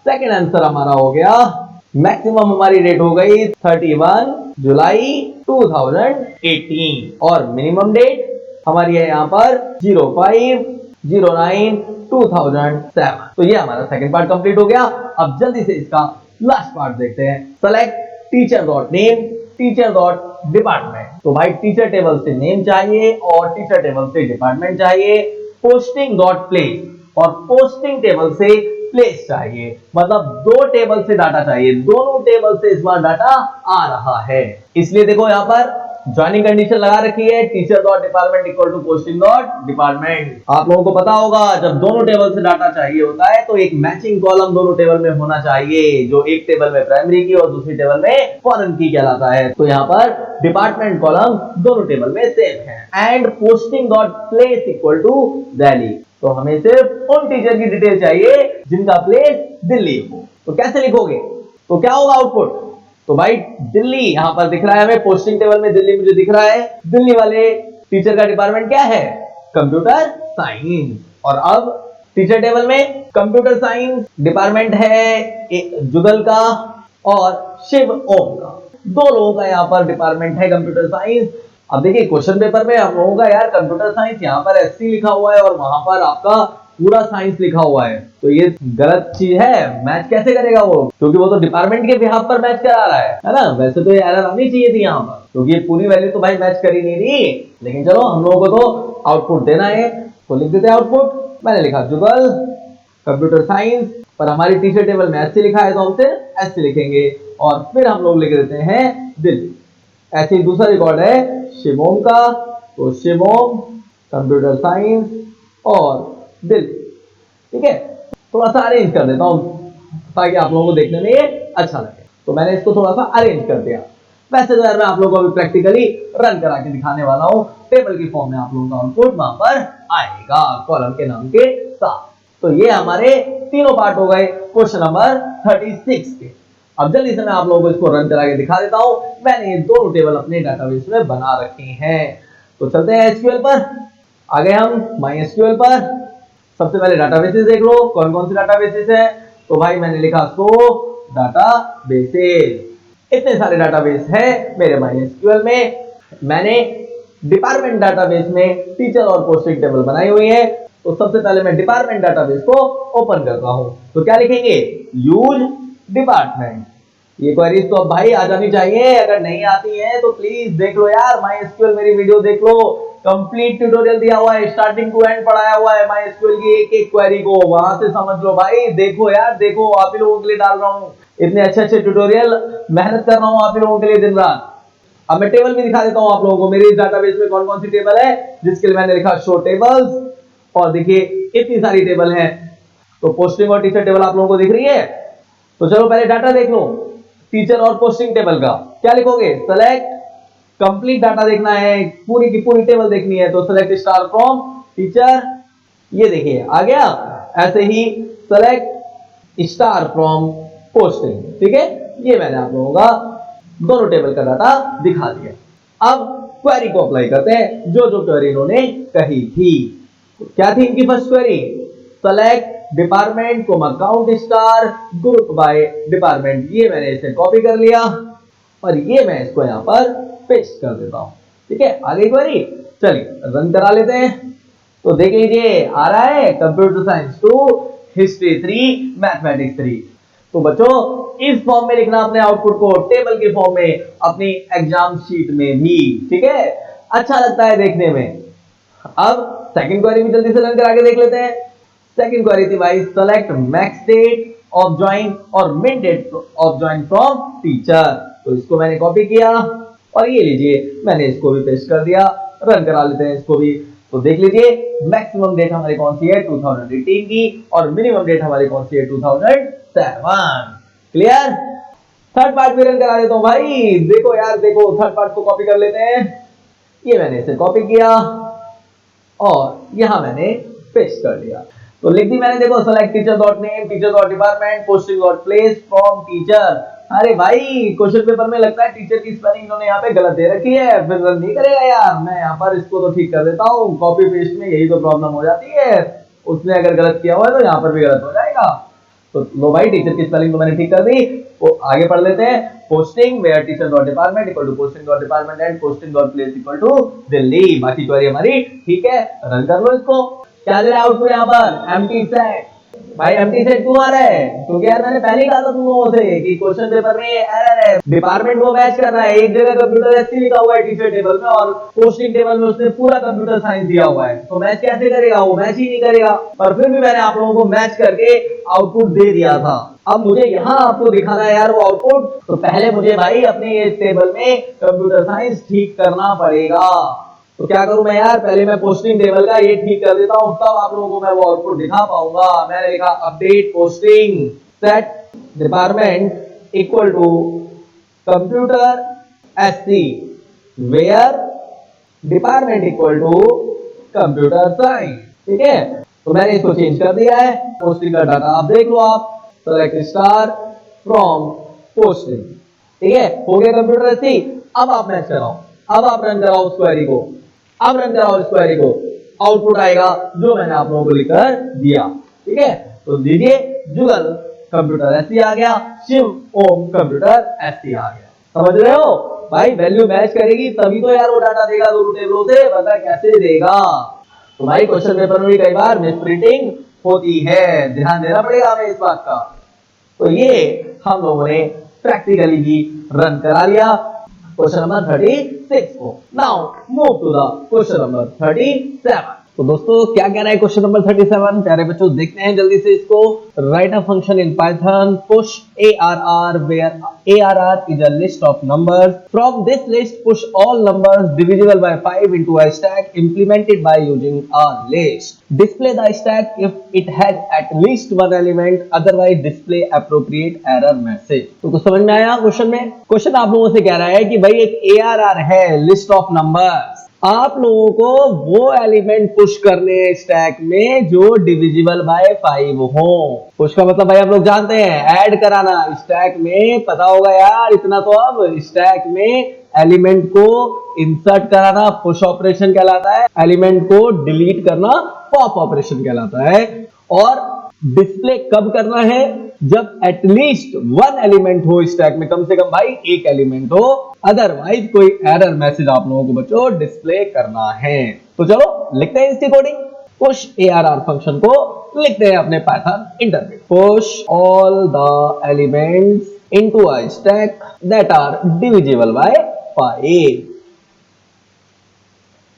सेकंड आंसर हमारा हो गया। मैक्सिमम हमारी डेट हो गई 31 जुलाई 2018 और मिनिमम डेट हमारी है यहाँ पर 05/09/2007। तो ये हमारा सेकंड पार्ट कंप्लीट हो गया। अब जल्दी से इसका लास्ट पार्ट देखते हैं। Select teacher dot name, teacher dot department. तो भाई टीचर टेबल से नेम चाहिए और टीचर टेबल से डिपार्टमेंट चाहिए। पोस्टिंग डॉट प्लेस और पोस्टिंग टेबल से प्लेस चाहिए। मतलब दो टेबल से डाटा चाहिए, दोनों टेबल से इस बार डाटा आ रहा है। इसलिए देखो यहाँ पर ज्वाइनिंग कंडीशन लगा रखी है teacher dot department equal to posting dot department. आप लोगों को पता होगा जब दोनों टेबल से डाटा चाहिए होता है तो एक मैचिंग कॉलम दोनों टेबल में होना चाहिए, जो एक टेबल में प्राइमरी की और दूसरी टेबल में फॉरेन की कहलाता है। तो यहाँ पर डिपार्टमेंट कॉलम दोनों टेबल में सेम है। And posting dot place equal to Delhi. तो हमें सिर्फ उन टीचर की डिटेल चाहिए जिनका प्लेस दिल्ली हो। तो कैसे लिखोगे? तो क्या होगा आउटपुट? तो भाई दिल्ली यहां पर दिख रहा है हमें, पोस्टिंग टेबल में दिल्ली मुझे दिख रहा है। दिल्ली वाले टीचर का डिपार्टमेंट क्या है? Computer science. और अब टीचर टेबल में कंप्यूटर साइंस डिपार्टमेंट है जुगल का और शिव ओम का। दो लोगों का यहाँ पर डिपार्टमेंट है कंप्यूटर साइंस। अब देखिए क्वेश्चन पेपर में हम लोगों का यार कंप्यूटर साइंस यहाँ पर एससी लिखा हुआ है और वहां पर आपका पूरा साइंस लिखा हुआ है। तो ये गलत चीज है, मैच कैसे करेगा वो? क्योंकि वो तो डिपार्टमेंट के बिहाफ पर मैच करा रहा है ना। वैसे तो ये एरर आनी चाहिए थी यहाँ पर, क्योंकि ये पूरी वैल्यू तो भाई मैच कर ही नहीं रही। लेकिन चलो हम लोगों को तो आउटपुट देना है, तो लिख देते हैं आउटपुट। मैंने लिखा जुगल कंप्यूटर साइंस, पर हमारी टीचर टेबल में एससी लिखा है तो हम सिर्फ एससी लिखेंगे और फिर हम लोग लिख देते हैं दिल्ली। ऐसे ही दूसरा रिकॉर्ड है शिवोम का, तो शिवोम कंप्यूटर साइंस और दिल्ली। ठीक है, थोड़ा सा अरेंज कर देता हूं ताकि आप लोगों को देखने में ये अच्छा लगे। तो मैंने इसको थोड़ा सा अरेंज कर दिया। वैसे तो यार मैं आप लोगों को अभी प्रैक्टिकली रन करा के दिखाने वाला हूं। टेबल की फॉर्म में आप लोगों का आउटपुट वहां पर आएगा कॉलम के नाम के साथ। तो ये हमारे तीनों पार्ट हो गए क्वेश्चन नंबर 36 के। अब जल्दी से मैं आप लोगों को इसको रन करा के दिखा देता हूं। मैंने ये दोनों टेबल अपने डाटाबेस में बना रखे हैं। तो चलते हैं एसक्यूएल पर। आ गए हम माई एसक्यूएल पर। सबसे पहले डाटाबेसेस देख लो, कौन कौन सी डाटाबेसेस है। तो भाई मैंने लिखा सो डाटाबेसेस। इतने सारे डाटाबेस है मेरे माई एसक्यूएल में। मैंने डिपार्टमेंट डाटाबेस में टीचर और पोस्टिंग टेबल बनाई हुई है। तो सबसे पहले मैं डिपार्टमेंट डाटाबेस को ओपन करता हूं। तो क्या लिखेंगे? Use department. ये क्वेरीज तो अब भाई आ जानी चाहिए। अगर नहीं आती है तो प्लीज देख लो यार, माई एसक्यूएल मेरी वीडियो देख लो। कंप्लीट ट्यूटोरियल दिया हुआ है, स्टार्टिंग टू एंड पढ़ाया हुआ है माई एसक्यूएल की एक एक क्वेरी को। वहां से समझ लो भाई। देखो यार, देखो आप ही लोगों के लिए डाल रहा हूँ इतने अच्छे अच्छे ट्यूटोरियल, मेहनत कर रहा हूँ आप ही लोगों के लिए दिन रात। अब मैं टेबल भी दिखा देता हूँ आप लोगों को। मेरे डाटाबेस में कौन कौन सी टेबल है, जिसके लिए मैंने लिखा शो टेबल्स। और देखिए इतनी सारी टेबल है। तो पोस्टिंग और टीचर टेबल आप लोगों को दिख रही है। तो चलो पहले डाटा देख लो टीचर और पोस्टिंग टेबल का। क्या लिखोगे? सेलेक्ट कंप्लीट डाटा देखना है, पूरी की पूरी टेबल देखनी है। तो सेलेक्ट स्टार फ्रॉम टीचर। ये देखिए आ गया। ऐसे ही सेलेक्ट स्टार फ्रॉम पोस्टिंग। ठीक है, ये मैंने आप लोगों का दोनों टेबल का डाटा दिखा दिया। अब क्वेरी को अप्लाई करते हैं, जो जो क्वेरी इन्होंने कही थी। क्या थी इनकी फर्स्ट क्वेरी? सेलेक्ट डिपार्टमेंट को count star group by department. ये मैंने इसे कॉपी कर लिया और ये मैं इसको यहां पर पेस्ट कर देता हूं। ठीक है, आगे क्वेरी चलिए रन करा लेते हैं। तो देख लीजिए आ रहा है कंप्यूटर साइंस 2, हिस्ट्री 3, मैथमेटिक्स 3। तो बच्चों इस फॉर्म में लिखना अपने आउटपुट को, टेबल के फॉर्म में अपनी एग्जाम शीट में भी। ठीक है, अच्छा लगता है देखने में। अब सेकंड क्वेरी भी जल्दी से रन करा के देख लेते हैं। सेकंड क्वेरी थी भाई select max date of join और min date of join from teacher. तो इसको मैंने कॉपी किया और ये लीजिए मैंने इसको भी पेस्ट कर दिया। रन करा लेते हैं इसको भी। तो देख लीजिए मैक्सिमम डेट हमारी कौन सी है 2018 की और मिनिमम डेट हमारी कौन सी है 2007। क्लियर? थर्ड पार्ट भी रन करा देता हूं भाई। देखो यार देखो, थर्ड पार्ट को कॉपी कर लेते हैं। ये मैंने इसे कॉपी किया और यहां मैंने पेस्ट कर दिया। तो लिख दी मैंने, देखो select teacher dot name, teacher dot department, posting dot place from teacher अरे भाई क्वेश्चन पेपर में लगता है टीचर की स्पेलिंग इन्होंने यहाँ पे गलत दे रखी है, फिर रन नहीं करेगा यार। मैं यहाँ पर इसको तो ठीक कर देता हूँ, कॉपी पेस्ट में यही तो प्रॉब्लम हो जाती है। उसने अगर गलत किया हुआ है तो यहाँ पर भी गलत हो जाएगा। तो लो भाई, टीचर की स्पेलिंग तो मैंने ठीक कर दी। तो आगे पढ़ लेते हैं। Posting where teacher dot department equal to posting dot department and posting dot place equal to Delhi. बाकी क्वेरी हमारी ठीक है, रन कर लो इसको। क्या दे रहा है आउटपुट यहाँ पर? Empty set. भाई एम्प्टी सेट क्यों आ रहा है? क्योंकि यार मैंने पहले ही कहा था तुम लोगों से कि क्वेश्चन पेपर में एरर है, डिपार्टमेंट वो मैच कर रहा है। एक जगह कंप्यूटर एससी लिखा हुआ है टीचर टेबल में और पोस्टिंग टेबल में उसने पूरा कंप्यूटर साइंस दिया हुआ है, तो मैच कैसे करेगा? वो मैच ही नहीं करेगा। पर फिर भी मैंने आप लोगों को मैच करके आउटपुट दे दिया था। अब मुझे यहाँ आपको दिखाना है यार वो आउटपुट, तो पहले मुझे भाई अपने ये टेबल में कंप्यूटर साइंस ठीक करना पड़ेगा। तो क्या करूं मैं यार? पहले मैं पोस्टिंग टेबल का ये ठीक कर देता हूं, तब आप लोगों को मैं वो आउटपुट दिखा पाऊंगा। मैंने लिखा update posting set department equal to computer SC where department equal to computer science. ठीक है, तो मैंने इसको चेंज कर दिया है। पोस्टिंग का डाटा आप देख लो, आप सेलेक्ट स्टार फ्रॉम पोस्टिंग। ठीक है, हो गया कंप्यूटर एससी। अब आप मैच कराओ, अब आप रन कराओ उस क्वेरी को। अब रन कराओ इस क्वेरी को, आउटपुट आएगा जो मैंने आप लोगों को लिखकर दिया। ठीक है, तो दीजिए जुगल कंप्यूटर एससी आ गया, शिव ओम कंप्यूटर एससी आ गया। समझ रहे हो भाई? वैल्यू मैच करेगी तभी तो यार वो डाटा देगा दोनों टेबलों से, पता कैसे देगा? तो भाई क्वेश्चन पेपर में भी कई बार मिसप्रिंटिंग होती है, ध्यान देना पड़ेगा हमें इस बात का। तो ये हम लोगों ने प्रैक्टिकली भी रन करा लिया क्वेश्चन नंबर 36 को। Now move to the question number 37। तो दोस्तों क्या कह रहा है क्वेश्चन नंबर 37? प्यारे बच्चों देखते हैं जल्दी से इसको। Right a function in Python push ARR where ARR is a list of numbers. From this list push all numbers divisible by 5 into a stack implemented by using a list. Display the stack if it has at least one element, otherwise display appropriate error message. तो कुछ समझ में आया question में? Question आप लोगों से कह रहा है कि भाई एक ARR है, लिस्ट ऑफ नंबर्स, आप लोगों को वो एलिमेंट पुश करने हैं स्टैक में जो डिविजिबल बाय 5 हो। पुश का मतलब भाई आप लोग जानते हैं, ऐड कराना स्टैक में, पता होगा यार इतना तो। अब स्टैक में एलिमेंट को इंसर्ट कराना पुश ऑपरेशन कहलाता है, एलिमेंट को डिलीट करना पॉप ऑपरेशन कहलाता है। और डिस्प्ले कब करना है? जब एटलीस्ट वन एलिमेंट हो स्टैक में, कम से कम भाई एक एलिमेंट हो, अदरवाइज कोई एरर मैसेज आप लोगों को बच्चों डिस्प्ले करना है। तो चलो लिखते हैं इसकी कोडिंग। पुश ARR फंक्शन को लिखते हैं अपने Python interpret. Push all the elements into a stack that are divisible by 5।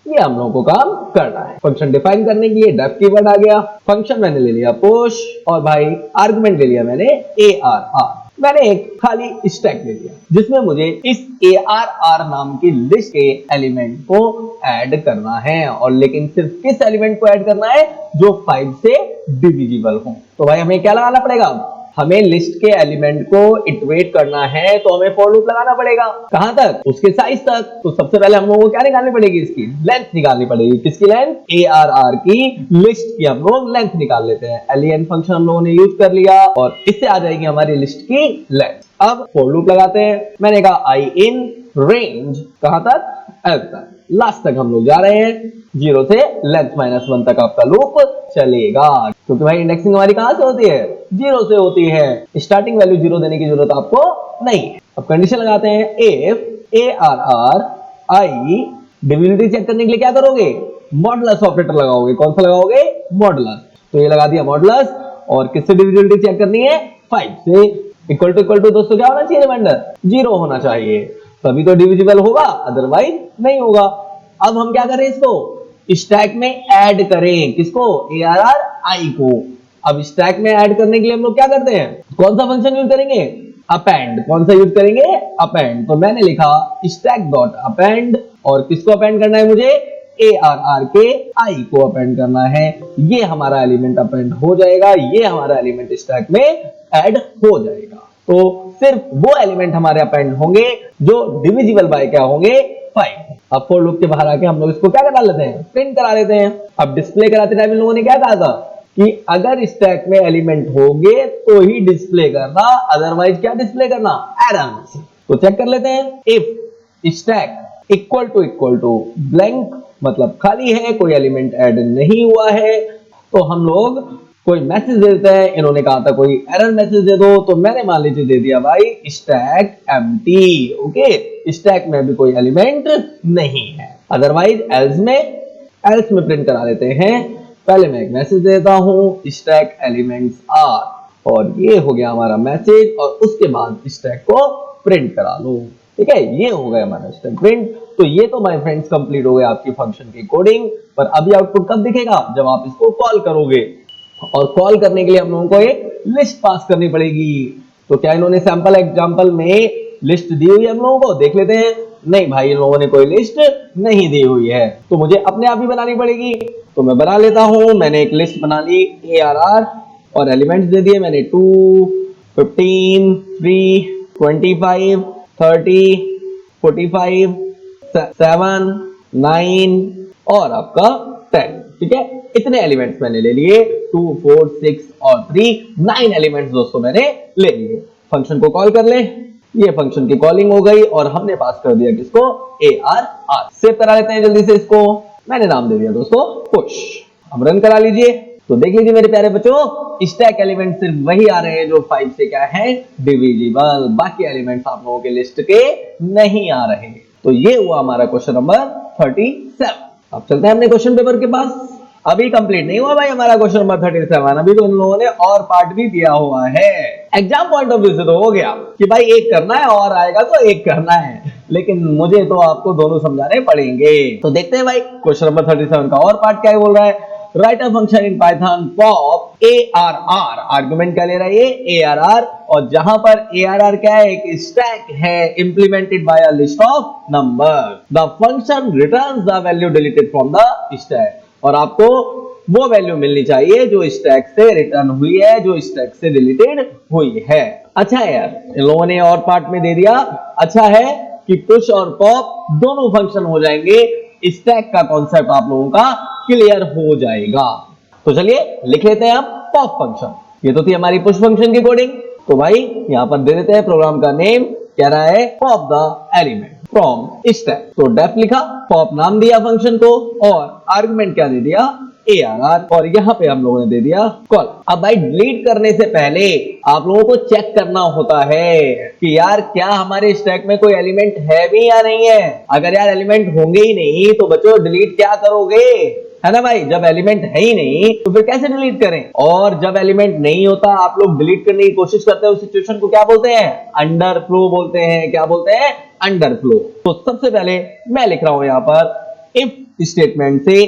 ये हम लोगों को काम करना है। फंक्शन डिफाइन करने की डेफ कीवर्ड आ गया। फंक्शन मैंने ले लिया पुश और भाई आर्गुमेंट ले लिया मैंने ARR। मैंने एक खाली स्टैक ले लिया जिसमें मुझे इस ARR नाम की लिस्ट के एलिमेंट को ऐड करना है, और लेकिन सिर्फ किस एलिमेंट को ऐड करना है? जो 5 से डिविजिबल हो। तो भाई हमें क्या लगाना पड़ेगा? हमें लिस्ट के एलिमेंट को इटरेट करना है, तो हमें फॉर लूप लगाना पड़ेगा। कहां तक? उसके साइज तक। तो सबसे पहले हम लोगों को क्या निकालनी पड़ेगी? इसकी लेंथ निकालनी पड़ेगी। किसकी लेंथ? ARR की लिस्ट की हम लोग लेंथ निकाल लेते हैं। len फंक्शन हम लोगों ने यूज कर लिया और इससे आ जाएगी हमारी लिस्ट की लेंथ। अब फॉर लूप लगाते हैं। मैंने कहा i in range कहां तक? f तक। लास्ट तक हम लोग जा रहे हैं, 0 से लेंथ -1 तक आपका लूप चलेगा, क्योंकि भाई इंडेक्सिंग हमारी कहां से होती है? 0 से होती है। स्टार्टिंग वैल्यू 0 देने की जरूरत आपको नहीं है। अब कंडीशन लगाते हैं, if ARR i, divisibility check करने के लिए क्या करोगे? मॉडुलस ऑपरेटर लगाओगे। कौन सा लगाओगे? मॉडुलस। तो ये लगा दिया मॉडुलस, और किससे डिविजिबिलिटी चेक करनी है? 5 से। इक्वल टू दोस्तों क्या होना चाहिए? रिमाइंडर 0 होना चाहिए, तभी तो डिविजिबल होगा, अदरवाइज नहीं होगा। अब हम क्या करें? इसको स्टैक में ऐड करें। किसको? ARR i को। अब स्टैक में ऐड करने के लिए हम लोग क्या करते हैं? कौन सा फंक्शन यूज करेंगे? अपेंड। कौन सा यूज करेंगे? अपेंड। तो मैंने लिखा स्टैक डॉट अपेंड, और किसको अपेंड करना है मुझे? ARR के i को अपेंड करना है। ये हमारा एलिमेंट अपेंड हो जाएगा, ये हमारा एलिमेंट स्टैक में ऐड हो जाएगा। तो सिर्फ वो एलिमेंट हमारे अपेंड होंगे जो डिविजिबल बाय क्या होंगे? 5। अब फॉर लूप के बाहर आके हम लोग इसको क्या करा लेते हैं? प्रिंट करा लेते हैं। अब डिस्प्ले कराते टाइम इन लोगों ने क्या कहा था? कि अगर स्टैक में एलिमेंट होंगे तो ही डिस्प्ले करना, अदरवाइज क्या डिस्प्ले करना, एरर। तो चेक कर लेते हैं। If stack equal to blank मतलब खाली है, कोई एलिमेंट ऐड नहीं हुआ है, तो हम लोग कोई मैसेज देते हैं। इन्होंने कहा था कोई एरर मैसेज दे दो, तो मैंने मान लीजिए दे दिया भाई स्टैक एम्प्टी। ओके, स्टैक में भी कोई एलिमेंट नहीं है। अदरवाइज एल्स में प्रिंट करा लेते हैं। पहले मैं एक मैसेज देता हूं स्टैक एलिमेंट्स आर, और ये हो गया हमारा मैसेज, और उसके बाद स्टैक को प्रिंट करा लो। ठीक है, ये हो गया हमारा स्टैक प्रिंट। तो ये तो माय फ्रेंड्स कंप्लीट हो गया आपकी फंक्शन की कोडिंग। पर अभी आउटपुट कब दिखेगा, जब आप इसको कॉल करोगे। और कॉल करने के लिए हम लोगों को एक लिस्ट पास करनी पड़ेगी। तो क्या इन्होंने सैंपल एग्जांपल में लिस्ट दी हुई है हम लोगों को, देख लेते हैं। नहीं भाई, इन लोगों ने कोई लिस्ट नहीं दी हुई है, तो मुझे अपने आप ही बनानी पड़ेगी। तो मैं बना लेता हूं। मैंने एक लिस्ट बना ली ARR, और एलिमेंट्स दे दिए मैंने 2, 15, 3, 25, 30, 45, 7, 9 और आपका 10। ठीक है, इतने एलिमेंट्स मैंने ले लिए, 2, 4, 6 और 3, 9 एलिमेंट्स दोस्तों मैंने ले लिए। फंक्शन को कॉल कर ले। ये फंक्शन की कॉलिंग हो गई, और हमने पास कर दिया किसको, ARR। सेव करा लेते हैं जल्दी से इसको। मैंने नाम दे दिया दोस्तों पुश। अब रन करा लीजिए। तो देख लीजिए मेरे प्यारे बच्चों, स्टैक एलिमेंट सिर्फ वही आ रहे हैं जो 5 से क्या है, डिविजिबल। बाकी एलिमेंट्स आप लोगों के लिस्ट के नहीं आ रहे। तो ये हुआ हमारा क्वेश्चन नंबर 37। अब चलते हैं अपने क्वेश्चन पेपर के पास। अभी कंप्लीट नहीं हुआ भाई हमारा क्वेश्चन नंबर 37, अभी तो इन लोगों ने और पार्ट भी दिया हुआ है। एग्जाम पॉइंट ऑफ व्यू से तो हो गया कि भाई एक करना है, और आएगा तो एक करना है, लेकिन मुझे तो आपको दोनों समझाने पड़ेंगे। तो देखते हैं भाई क्वेश्चन नंबर 37 का और पार्ट क्या बोल रहा है। Right a function in Python pop ARR। Argument क्या ले रहा है ये, ARR। और जहां पर ARR क्या है, एक स्टैक है implemented bye a list of number. The function returns the value deleted from the stack. और आपको वो वैल्यू मिलनी चाहिए जो स्टैक से रिटर्न हुई है, जो स्टैक से डिलीटेड हुई है। अच्छा है यार, इन लोगों ने और पार्ट में दे दिया। अच्छा है कि पुश और पॉप दोनों फंक्शन हो जाएंगे, स्टैक का कॉन्सेप्ट आप लोगों का क्लियर हो जाएगा। तो चलिए लिख लेते हैं आप पॉप फंक्शन। ये तो थी हमारी पुश फंक्शन की कोडिंग। तो भाई यहां पर दे देते हैं प्रोग्राम का नेम, कह रहा है pop the element from stack. तो डेफ लिखा, पॉप नाम दिया फंक्शन को, और आर्गुमेंट क्या दे दिया, ARR। और यहाँ पे हम लोगों ने दे दिया कॉल। अब भाई डिलीट करने से पहले आप लोगों को चेक करना होता है कि यार क्या हमारे स्टैक में कोई एलिमेंट है भी या नहीं है। अगर यार एलिमेंट होंगे ही नहीं तो बच्चों डिलीट क्या करोगे, है ना भाई। जब एलिमेंट है ही नहीं तो फिर कैसे डिलीट करें। और जब एलिमेंट नहीं होता आप लोग डिलीट करने की कोशिश करते हैं, उस सिचुएशन को क्या बोलते हैं, अंडरफ्लो बोलते हैं। क्या बोलते हैं, अंडरफ्लो। तो सबसे पहले मैं लिख रहा हूं यहां पर इफ स्टेटमेंट से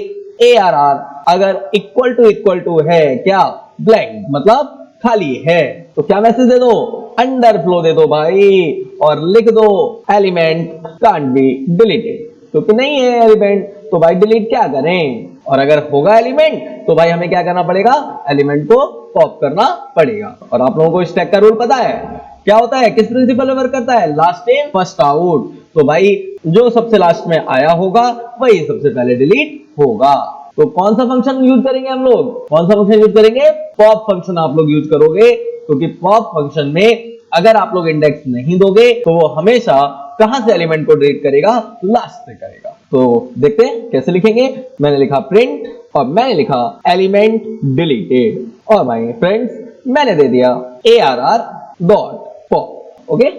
ARR अगर इक्वल टू है क्या, ब्लैंक मतलब खाली है, तो क्या मैसेज दे दो, अंडरफ्लो दे दो भाई। और लिख दो एलिमेंट कांट बी डिलीटेड, क्योंकि नहीं है एलिमेंट तो भाई डिलीट क्या करें। और अगर होगा एलिमेंट तो भाई हमें क्या करना पड़ेगा, एलिमेंट को पॉप करना पड़ेगा। और आप लोगों को स्टैक का रूल पता है क्या होता है, किस प्रिंसिपल पर वर्क करता है, लास्ट इन फर्स्ट आउट। तो भाई जो सबसे लास्ट में आया होगा वही सबसे पहले डिलीट होगा। तो कौन सा फंक्शन यूज करेंगे हम लोग, कौन सा फंक्शन यूज करेंगे, पॉप फंक्शन आप लोग यूज करोगे। क्योंकि पॉप फंक्शन में अगर आप लोग इंडेक्स नहीं दोगे तो वो हमेशा कहां से एलिमेंट को डिलीट करेगा, लास्ट से करेगा। तो देखते हैं कैसे लिखेंगे। मैंने लिखा प्रिंट और मैंने लिखा एलिमेंट डिलीटेड, और भाई फ्रेंड्स मैंने दे दिया ARR डॉट पॉप। ओके,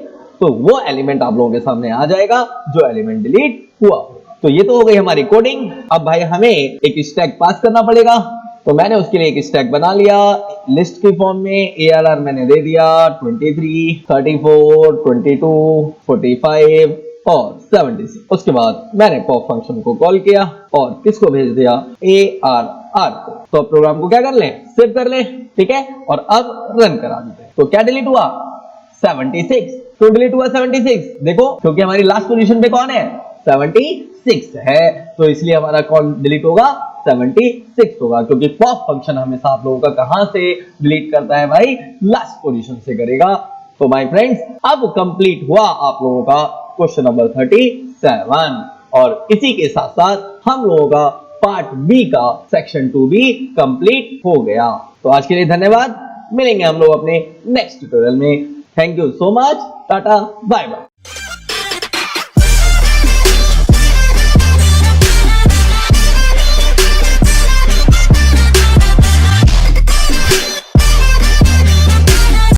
तो वो एलिमेंट आप लोगों के सामने आ जाएगा जो एलिमेंट डिलीट हुआ। तो ये तो हो गई हमारी कोडिंग। अब भाई हमें एक स्टैक पास करना पड़ेगा। तो मैंने उसके लिए एक स्टैक बना लिया लिस्ट की फॉर्म में। ARR मैंने दे दिया 23, 34, 22, 45 और 76। उसके बाद मैंने पॉप फंक्शन को कॉल किया और किसको भेज दिया, ARR को। तो अब प्रोग्राम को क्या कर लें, सेव कर लें। ठीक है, और अब रन करा देते हैं। तो क्या डिलीट हुआ, 76। क्यों डिलीट हुआ 76, देखो क्योंकि हमारी लास्ट पोजीशन पे कौन है, 76 है, तो इसलिए हमारा कौन डिलीट होगा, 76 होगा। क्योंकि पॉप फंक्शन हमेशा आप लोगों का कहां से डिलीट करता है भाई, लास्ट पोजीशन से करेगा। तो माय फ्रेंड्स अब कंप्लीट हुआ आप लोगों का क्वेश्चन नंबर 37, और इसी के साथ साथ हम लोगों का पार्ट बी का सेक्शन 2 भी कंप्लीट हो गया। तो आज के लिए धन्यवाद, मिलेंगे हम लोग अपने नेक्स्ट ट्यूटोरियल में। Thank you so much, tata bye bye.